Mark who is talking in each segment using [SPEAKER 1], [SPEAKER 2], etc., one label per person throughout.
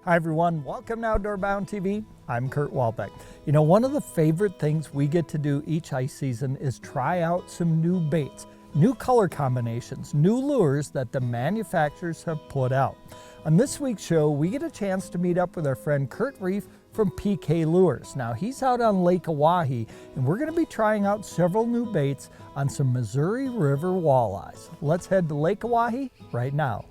[SPEAKER 1] Hi everyone, welcome to Outdoor Bound TV. I'm Kurt Walbeck. You know, one of the favorite things we get to do each ice season is try out some new baits, new color combinations, new lures that the manufacturers have put out. On this week's show, we get a chance to meet up with our friend Kurt Reef from PK Lures. Now he's out on Lake Oahe and we're going to be trying out several new baits on some Missouri River walleyes. Let's head to Lake Oahe right now.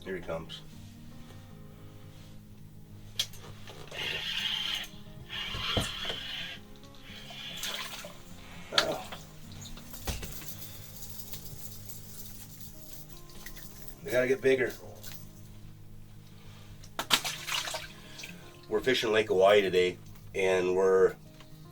[SPEAKER 2] Here he comes. Oh. They gotta get bigger. We're fishing Lake Oahe today, and we're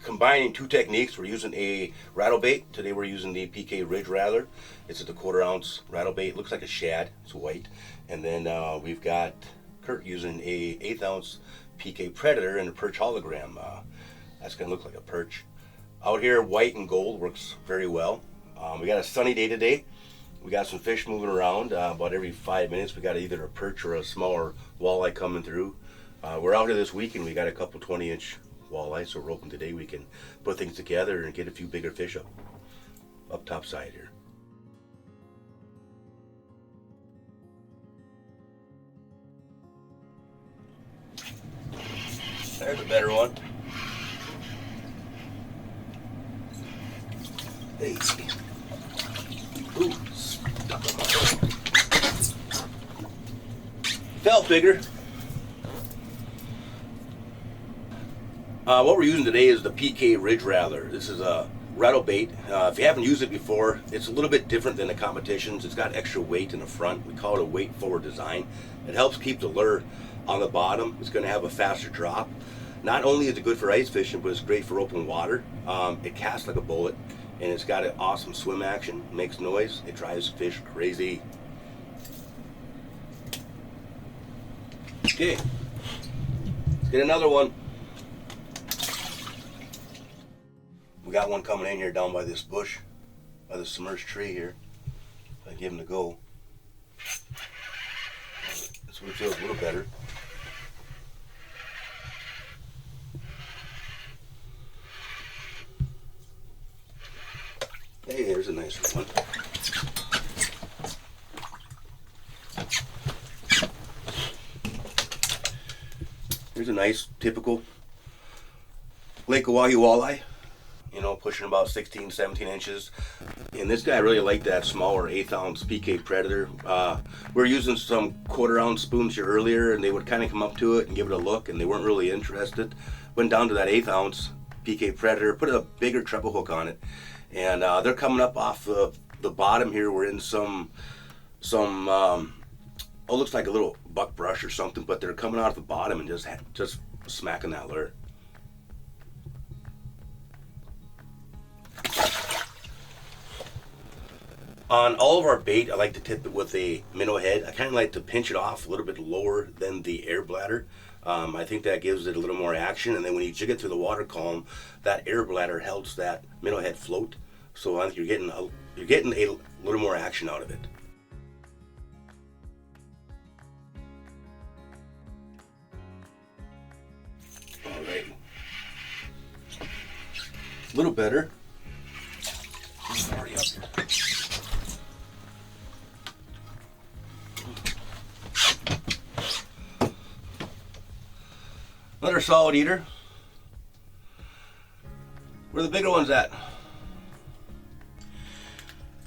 [SPEAKER 2] combining two techniques. We're using a rattle bait. Today we're using the PK Ridge Rattler. It's a 1/4 ounce rattle bait. It looks like a shad. It's white. And then we've got Kurt using a 1/8 ounce PK Predator and a perch hologram. That's gonna look like a perch. Out here, white and gold works very well. We got a sunny day today. We got some fish moving around. About every 5 minutes, we got either a perch or a smaller walleye coming through. We're out here this week and we got a couple 20-inch walleye, so we're hoping today we can put things together and get a few bigger fish up top side here. There's a better one. Hey. Ooh, stuck on my foot. Felt bigger. What we're using today is the PK Ridge Rattler. This is a rattle bait. If you haven't used it before, it's a little bit different than the competitions. It's got extra weight in the front. We call it a weight forward design. It helps keep the lure on the bottom. It's going to have a faster drop. Not only is it good for ice fishing, but it's great for open water. It casts like a bullet, and it's got an awesome swim action. It makes noise. It drives fish crazy. Okay, let's get another one. We got one coming in here down by this bush, by the submerged tree here. I give him a go. This one feels a little better. Hey, there's a nice one. Here's a nice, typical Lake Oahe walleye. You know, pushing about 16, 17 inches. And this guy really liked that smaller 1/8 ounce PK Predator. We were using some 1/4 ounce spoons here earlier, and they would kind of come up to it and give it a look, and they weren't really interested. Went down to that 1/8 ounce PK Predator, put a bigger treble hook on it, and they're coming up off the bottom here. We're in some looks like a little buck brush or something, but they're coming out of the bottom and just smacking that lure. On all of our bait, I like to tip it with a minnow head. I kind of like to pinch it off a little bit lower than the air bladder. I think that gives it a little more action, and then when you jig it through the water column, that air bladder helps that minnow head float. So I think you're getting a little more action out of it. All right, a little better. I'm already up here. Another solid eater. Where are the bigger ones at?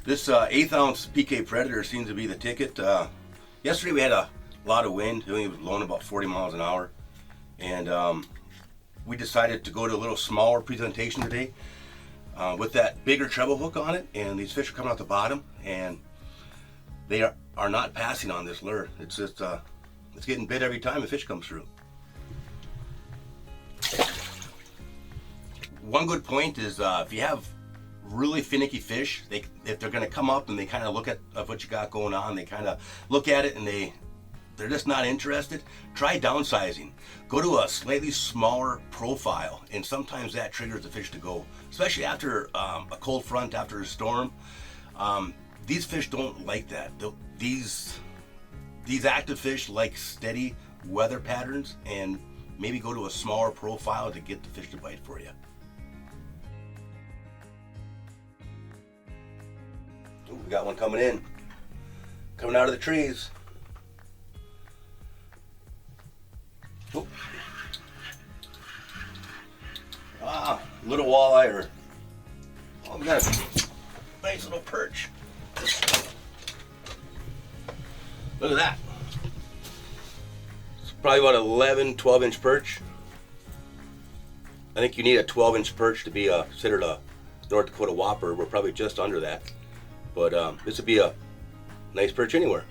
[SPEAKER 2] This 1/8 ounce PK Predator seems to be the ticket. Yesterday we had a lot of wind. It only was blowing about 40 miles an hour. And we decided to go to a little smaller presentation today with that bigger treble hook on it. And these fish are coming out the bottom, and they are not passing on this lure. It's just it's getting bit every time a fish comes through. One good point is if you have really finicky fish, if they're going to come up and they kind of look at what you got going on, they kind of look at it and they're just not interested, try downsizing. Go to a slightly smaller profile, and sometimes that triggers the fish to go, especially after a cold front, after a storm. These fish don't like that. These active fish like steady weather patterns, and maybe go to a smaller profile to get the fish to bite for you. Ooh, we got one coming in, coming out of the trees. Ooh. Ah, little walleye, oh, we got a nice little perch. Look at that. It's probably about 11, 12-inch perch. I think you need a 12-inch perch to be considered a North Dakota Whopper. We're probably just under that. But this would be a nice perch anywhere.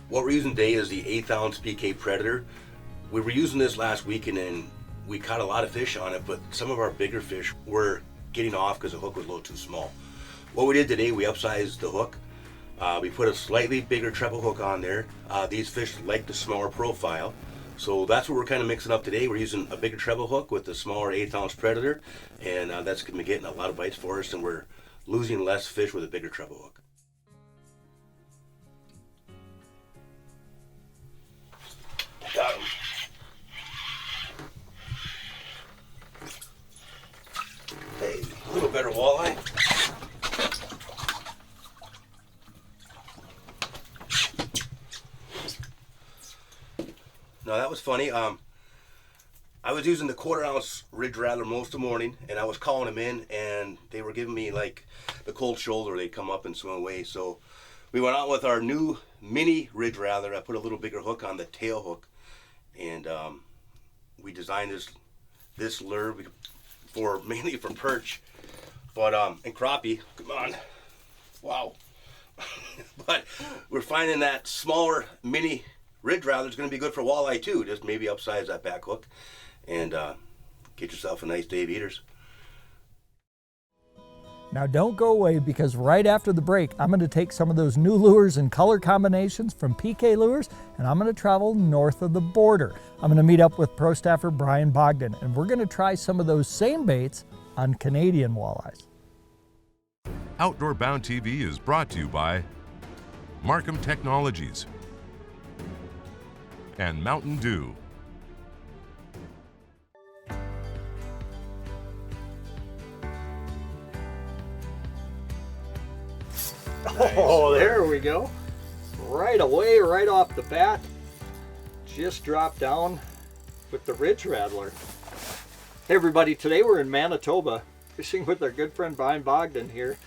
[SPEAKER 2] What we're using today is the 1/8 ounce PK Predator. We were using this last weekend and we caught a lot of fish on it, but some of our bigger fish were getting off because the hook was a little too small. What we did today, we upsized the hook. We put a slightly bigger treble hook on there. These fish like the smaller profile, so that's what we're kind of mixing up today. We're using a bigger treble hook with the smaller 1/8 ounce Predator, and that's going to be getting a lot of bites for us, and we're losing less fish with a bigger treble hook. Got him. Hey, a little better walleye. No, that was funny. I was using the 1/4 ounce Ridge Rattler most of the morning, and I was calling them in, and they were giving me like the cold shoulder. They'd come up and swim away. So we went out with our new mini Ridge Rattler. I put a little bigger hook on the tail hook, and we designed this lure mainly for perch, but and crappie. Come on, wow! But we're finding that smaller mini Ridge Rattler is going to be good for walleye too. Just maybe upsize that back hook and get yourself a nice day of eaters.
[SPEAKER 1] Now don't go away, because right after the break, I'm going to take some of those new lures and color combinations from PK Lures, and I'm going to travel north of the border. I'm going to meet up with pro staffer Brian Bogdan, and we're going to try some of those same baits on Canadian walleyes.
[SPEAKER 3] Outdoor Bound TV is brought to you by Markham Technologies and Mountain Dew.
[SPEAKER 1] Oh, there we go. Right away, right off the bat, just dropped down with the Ridge Rattler. Hey everybody, today we're in Manitoba, fishing with our good friend Brian Bogdan here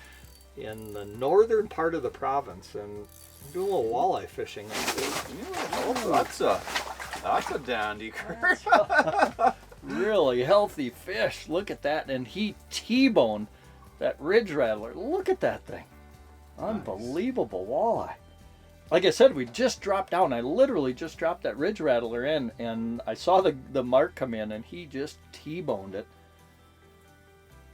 [SPEAKER 1] in the northern part of the province, and doing a little walleye fishing.
[SPEAKER 4] Oh, that's a dandy, Kurt.
[SPEAKER 1] Really healthy fish. Look at that, and he T-boned that Ridge Rattler. Look at that thing. Unbelievable walleye. Like I said, we just dropped down. I literally just dropped that Ridge Rattler in, and I saw the mark come in, and he just T-boned it.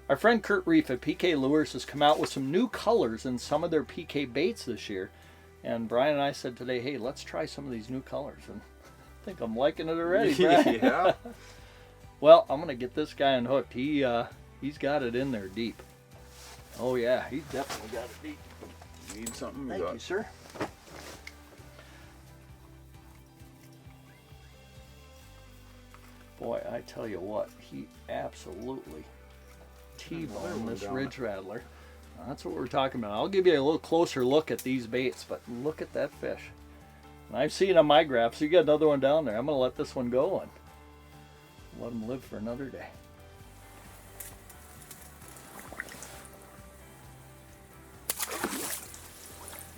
[SPEAKER 1] Our friend Kurt Reef at PK Lures has come out with some new colors in some of their PK baits this year. And Brian and I said today, hey, let's try some of these new colors. And I think I'm liking it already, Brian.
[SPEAKER 4] Yeah.
[SPEAKER 1] Well, I'm going to get this guy unhooked. He's got it in there deep. Oh, yeah, he's definitely got it deep.
[SPEAKER 4] Need something?
[SPEAKER 1] Thank you, sir. Boy, I tell you what, he absolutely T-boned this Ridge Rattler. That's what we're talking about. I'll give you a little closer look at these baits, but look at that fish. And I've seen on my graphs, you got another one down there. I'm going to let this one go and let him live for another day.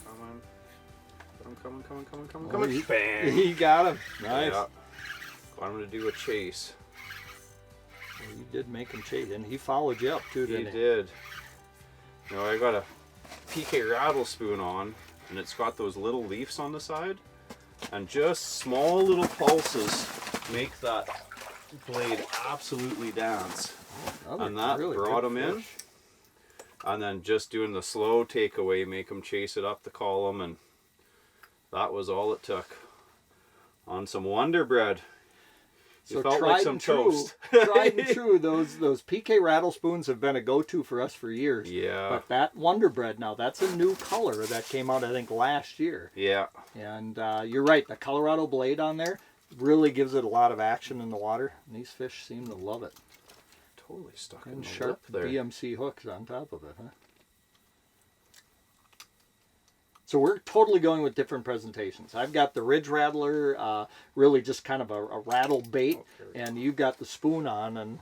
[SPEAKER 4] Come on. Bang.
[SPEAKER 1] He got him. Nice.
[SPEAKER 4] Yeah. I'm going to do a chase.
[SPEAKER 1] Well, you did make him chase, and he followed you up too, didn't he?
[SPEAKER 4] He did. You know, I got a PK rattle spoon on, and it's got those little leaves on the side, and just small little pulses make that played absolutely dance.
[SPEAKER 1] Another
[SPEAKER 4] And that
[SPEAKER 1] really
[SPEAKER 4] brought
[SPEAKER 1] good
[SPEAKER 4] them in.
[SPEAKER 1] fish.
[SPEAKER 4] And then just doing the slow takeaway, make them chase it up the column, and that was all it took. On some Wonder Bread.
[SPEAKER 1] So
[SPEAKER 4] felt
[SPEAKER 1] tried
[SPEAKER 4] like some
[SPEAKER 1] and true,
[SPEAKER 4] toast.
[SPEAKER 1] tried and true. Those PK rattle spoons have been a go-to for us for years.
[SPEAKER 4] Yeah.
[SPEAKER 1] But that Wonder Bread now, that's a new color that came out I think last year.
[SPEAKER 4] Yeah.
[SPEAKER 1] And you're right, the Colorado blade on there really gives it a lot of action in the water. And these fish seem to love it.
[SPEAKER 4] Totally stuck in
[SPEAKER 1] And
[SPEAKER 4] the
[SPEAKER 1] sharp
[SPEAKER 4] lip there.
[SPEAKER 1] BMC hooks on top of it, huh? So we're totally going with different presentations. I've got the Ridge Rattler, really just kind of a rattle bait, and you've got the spoon on, and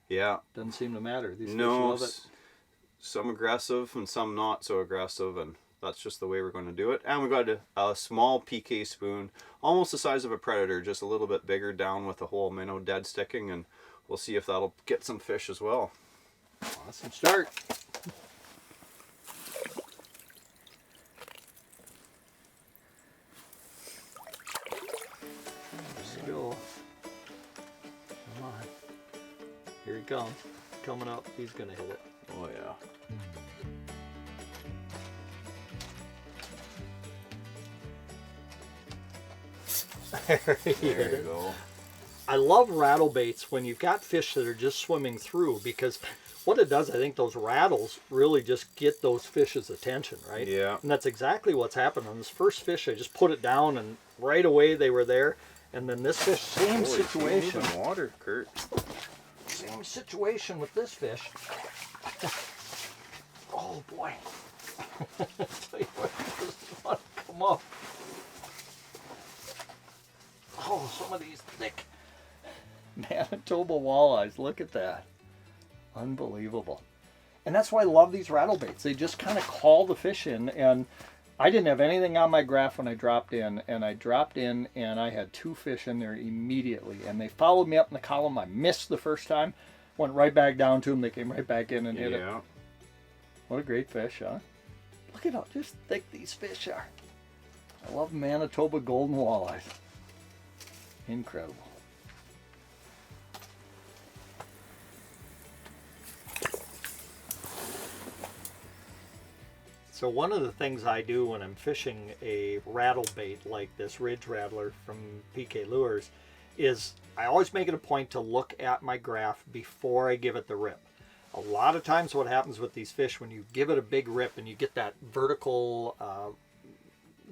[SPEAKER 4] Yeah.
[SPEAKER 1] doesn't seem to matter. These fish
[SPEAKER 4] No,
[SPEAKER 1] love it.
[SPEAKER 4] some aggressive and some not so aggressive, and that's just the way we're going to do it. And we got a small PK spoon, almost the size of a predator, just a little bit bigger, down with the whole minnow dead sticking, and we'll see if that'll get some fish as well.
[SPEAKER 1] Awesome start. Let's go. Come on. Here he comes. Coming up. He's going to hit it.
[SPEAKER 4] Oh yeah.
[SPEAKER 1] There
[SPEAKER 4] There you go.
[SPEAKER 1] I love rattle baits when you've got fish that are just swimming through, because what it does, I think those rattles really just get those fish's attention, right?
[SPEAKER 4] Yeah.
[SPEAKER 1] And that's exactly what's happened on this first fish. I just put it down and right away they were there. And then this fish, same
[SPEAKER 4] Holy,
[SPEAKER 1] situation.
[SPEAKER 4] moving water, Kurt.
[SPEAKER 1] Same situation with this fish. Oh boy. Tell you what, just want to come up. Oh, some of these thick Manitoba walleyes. Look at that. Unbelievable. And that's why I love these rattle baits. They just kind of call the fish in. And I didn't have anything on my graph when I dropped in. And I dropped in and I had 2 fish in there immediately. And they followed me up in the column. I missed the first time. Went right back down to them. They came right back in and hit it.
[SPEAKER 4] Yeah.
[SPEAKER 1] What a great fish, huh? Look at how just thick these fish are. I love Manitoba golden walleyes. Incredible. So one of the things I do when I'm fishing a rattle bait like this Ridge Rattler from PK Lures is I always make it a point to look at my graph before I give it the rip. A lot of times what happens with these fish, when you give it a big rip and you get that vertical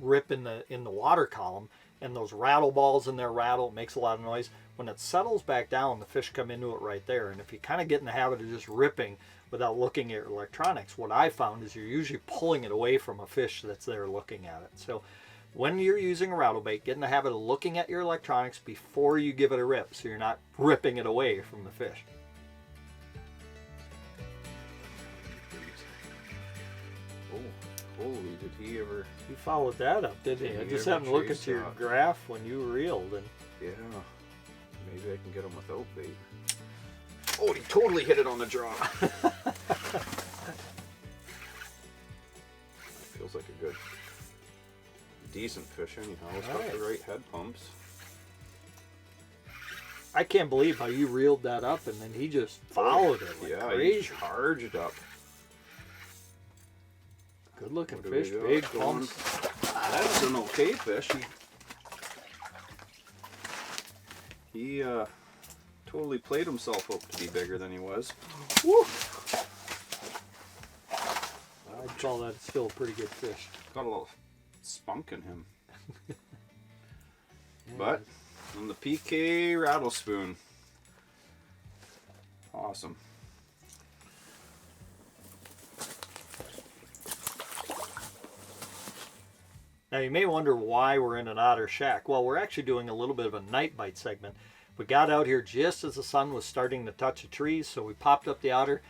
[SPEAKER 1] rip in the water column, and those rattle balls in there rattle, it makes a lot of noise. When it settles back down, the fish come into it right there. And if you kind of get in the habit of just ripping without looking at your electronics, what I found is you're usually pulling it away from a fish that's there looking at it. So when you're using a rattle bait, get in the habit of looking at your electronics before you give it a rip, so you're not ripping it away from the fish.
[SPEAKER 4] Holy, did he ever?
[SPEAKER 1] You followed that up, didn't you? I
[SPEAKER 4] He
[SPEAKER 1] just
[SPEAKER 4] ever
[SPEAKER 1] happened to look
[SPEAKER 4] chased
[SPEAKER 1] at your
[SPEAKER 4] that.
[SPEAKER 1] graph when you reeled, and
[SPEAKER 4] Yeah. Maybe I can get him without bait. Oh, he totally hit it on the draw. Feels like a good, decent fish anyhow. It's got the right head pumps.
[SPEAKER 1] I can't believe how you reeled that up, and then he just followed it like
[SPEAKER 4] Yeah,
[SPEAKER 1] crazy.
[SPEAKER 4] he charged up.
[SPEAKER 1] Good looking
[SPEAKER 4] What do we
[SPEAKER 1] fish,
[SPEAKER 4] got
[SPEAKER 1] big
[SPEAKER 4] going?
[SPEAKER 1] pumps.
[SPEAKER 4] That's an okay fish. He totally played himself up to be bigger than he was.
[SPEAKER 1] Woo! I'd call that still a pretty good fish.
[SPEAKER 4] Got a little spunk in him. But on the PK rattle spoon. Awesome.
[SPEAKER 1] Now you may wonder why we're in an otter shack. Well, we're actually doing a little bit of a night bite segment. We got out here just as the sun was starting to touch the trees, so we popped up the otter,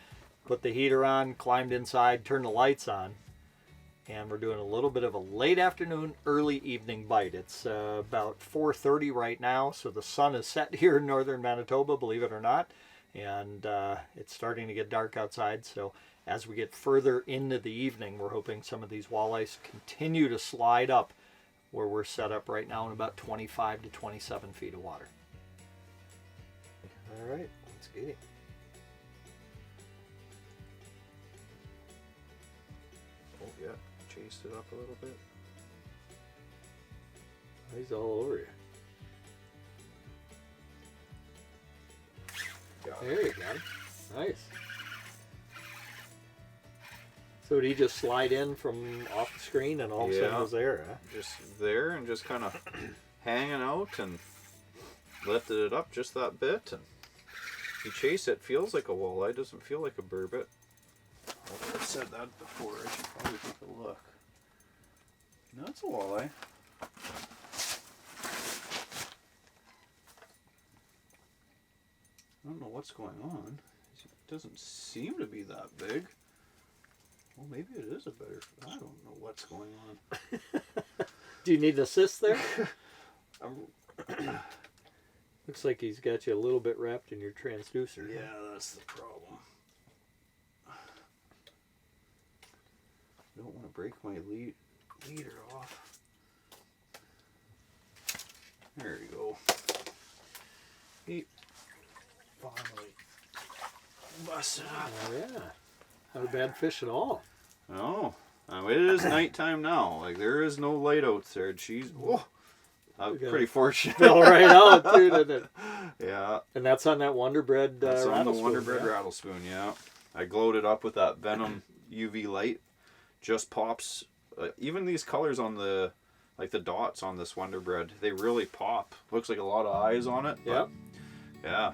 [SPEAKER 1] put the heater on, climbed inside, turned the lights on, and we're doing a little bit of a late afternoon, early evening bite. It's about 4:30 right now, so the sun is set here in northern Manitoba, believe it or not, and it's starting to get dark outside. So as we get further into the evening, we're hoping some of these walleyes continue to slide up where we're set up right now in about 25 to 27 feet of water. Exciting.
[SPEAKER 4] Oh yeah, chased it up a little bit.
[SPEAKER 1] He's all over you. There you go. Nice. So did he just slide in from off the screen and all of a sudden was there, huh?
[SPEAKER 4] Just there and just kind of hanging out and lifted it up just that bit. And you chase it, feels like a walleye, doesn't feel like a burbot. I've said that before, I should probably take a look. No, it's a walleye. I don't know what's going on. It doesn't seem to be that big. Well, maybe it is a better. I don't know what's going on.
[SPEAKER 1] Do you need assist there? Looks like he's got you a little bit wrapped in your transducer.
[SPEAKER 4] Yeah, that's the problem. I don't want to break my leader off. There you go. He finally busted up.
[SPEAKER 1] Oh yeah. Not a bad fish at all.
[SPEAKER 4] No. It is nighttime now. Like, there is no light out there. Jeez. Whoa. I'm pretty fortunate.
[SPEAKER 1] Fell right out, too, didn't it?
[SPEAKER 4] Yeah.
[SPEAKER 1] And that's on that Wonder Bread
[SPEAKER 4] That's on the
[SPEAKER 1] rattlespoon,
[SPEAKER 4] Wonder Bread rattle spoon, yeah. I glowed it up with that Venom UV light. Just pops. Even these colors on the, like the dots on this Wonder Bread, they really pop. Looks like a lot of eyes on it.
[SPEAKER 1] Yep.
[SPEAKER 4] Yeah.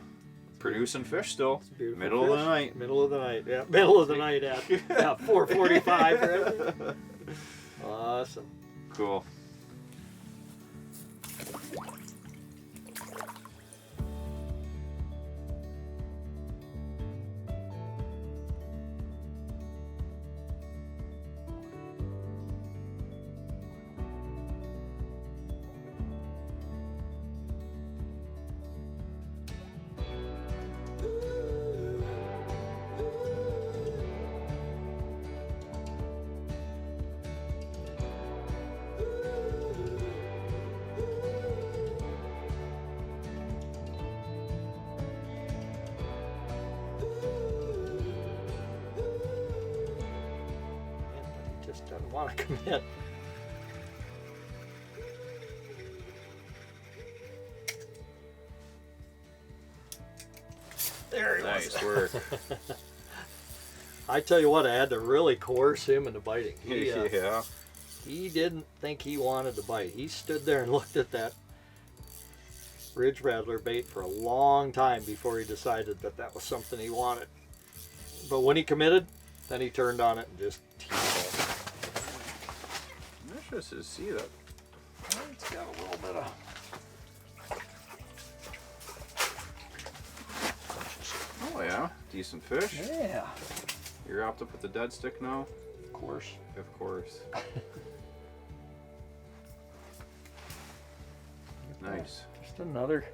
[SPEAKER 4] Producing fish still. Middle
[SPEAKER 1] fish.
[SPEAKER 4] of the night.
[SPEAKER 1] Middle of the night, yeah. Middle of the night at 4:45, right? Awesome.
[SPEAKER 4] Cool.
[SPEAKER 1] Just doesn't want to commit. There he was.
[SPEAKER 4] Nice work.
[SPEAKER 1] I tell you what, I had to really coerce him into biting.
[SPEAKER 4] Yeah.
[SPEAKER 1] He didn't think he wanted to bite. He stood there and looked at that Ridge Rattler bait for a long time before he decided that that was something he wanted. But when he committed, then he turned on it and just teased it.
[SPEAKER 4] I'm interested to see that.
[SPEAKER 1] It's got a little bit of...
[SPEAKER 4] Oh yeah, decent fish.
[SPEAKER 1] Yeah,
[SPEAKER 4] You're wrapped up with the dead stick now?
[SPEAKER 1] of course.
[SPEAKER 4] Of course. Nice.
[SPEAKER 1] Just another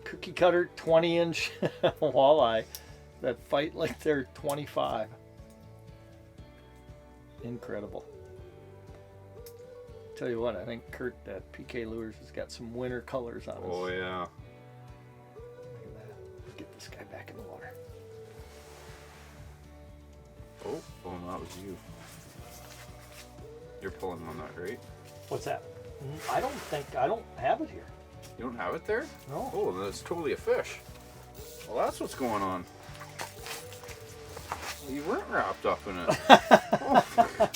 [SPEAKER 1] cookie cutter 20-inch walleye that fight like they're 25. Incredible. Tell you what, I think Kurt at PK Lures has got some winter colors on us.
[SPEAKER 4] Oh yeah.
[SPEAKER 1] Look at that. Let's get this guy back in the water.
[SPEAKER 4] Oh, that was you. You're pulling on that, right?
[SPEAKER 1] What's that? I don't have it here.
[SPEAKER 4] You don't have it there?
[SPEAKER 1] No.
[SPEAKER 4] Oh, then it's totally a fish. Well, that's what's going on. You weren't wrapped up in it. Oh.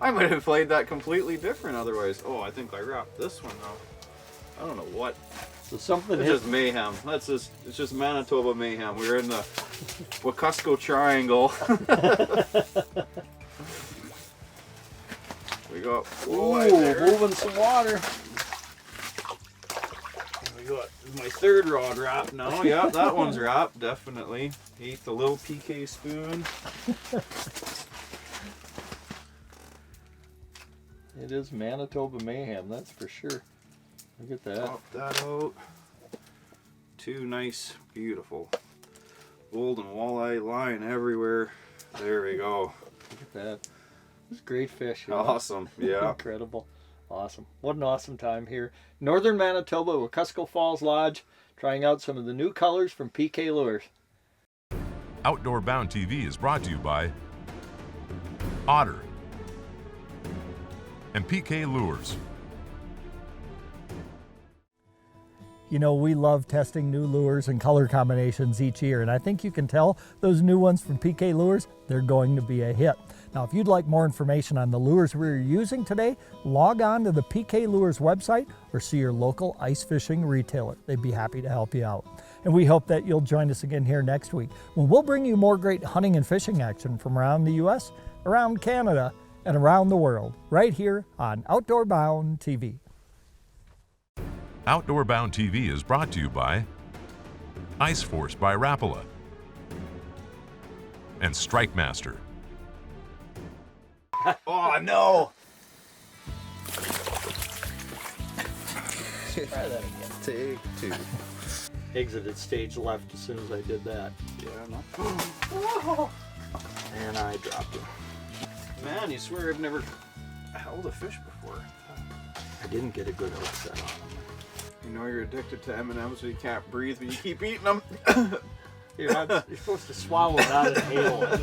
[SPEAKER 4] I might have played that completely different otherwise. Oh, I think I wrapped this one though. I don't know what.
[SPEAKER 1] So something
[SPEAKER 4] It's just mayhem. It's just Manitoba mayhem. We're in the Wekusko Triangle. We got
[SPEAKER 1] moving some water.
[SPEAKER 4] We got my third rod wrapped now. Yeah, that one's wrapped, definitely. Ate the little PK spoon.
[SPEAKER 1] It is Manitoba mayhem, that's for sure. Look at that.
[SPEAKER 4] Pop that out. Two nice, beautiful golden walleye lying everywhere. There we go.
[SPEAKER 1] Look at that. This is great fish.
[SPEAKER 4] Awesome. Yeah.
[SPEAKER 1] Incredible. Awesome. What an awesome time here. Northern Manitoba, Wekusko Falls Lodge, trying out some of the new colors from PK Lures.
[SPEAKER 3] Outdoor Bound TV is brought to you by Otter and PK Lures.
[SPEAKER 1] You know, we love testing new lures and color combinations each year, and I think you can tell those new ones from PK Lures, they're going to be a hit. Now, if you'd like more information on the lures we're using today, log on to the PK Lures website or see your local ice fishing retailer. They'd be happy to help you out. And we hope that you'll join us again here next week when we'll bring you more great hunting and fishing action from around the U.S., around Canada, and around the world, right here on Outdoor Bound TV.
[SPEAKER 3] Outdoor Bound TV is brought to you by Ice Force by Rapala and Strike Master.
[SPEAKER 4] Oh no!
[SPEAKER 1] Try that again.
[SPEAKER 4] Take two.
[SPEAKER 1] Exited stage left as soon as I did that.
[SPEAKER 4] Yeah, no. And I dropped him. Man, you swear I've never held a fish before.
[SPEAKER 1] I didn't get a good hook set on him.
[SPEAKER 4] You know you're addicted to M&Ms when you can't breathe, but you keep eating them.
[SPEAKER 1] You're supposed to swallow, not inhale.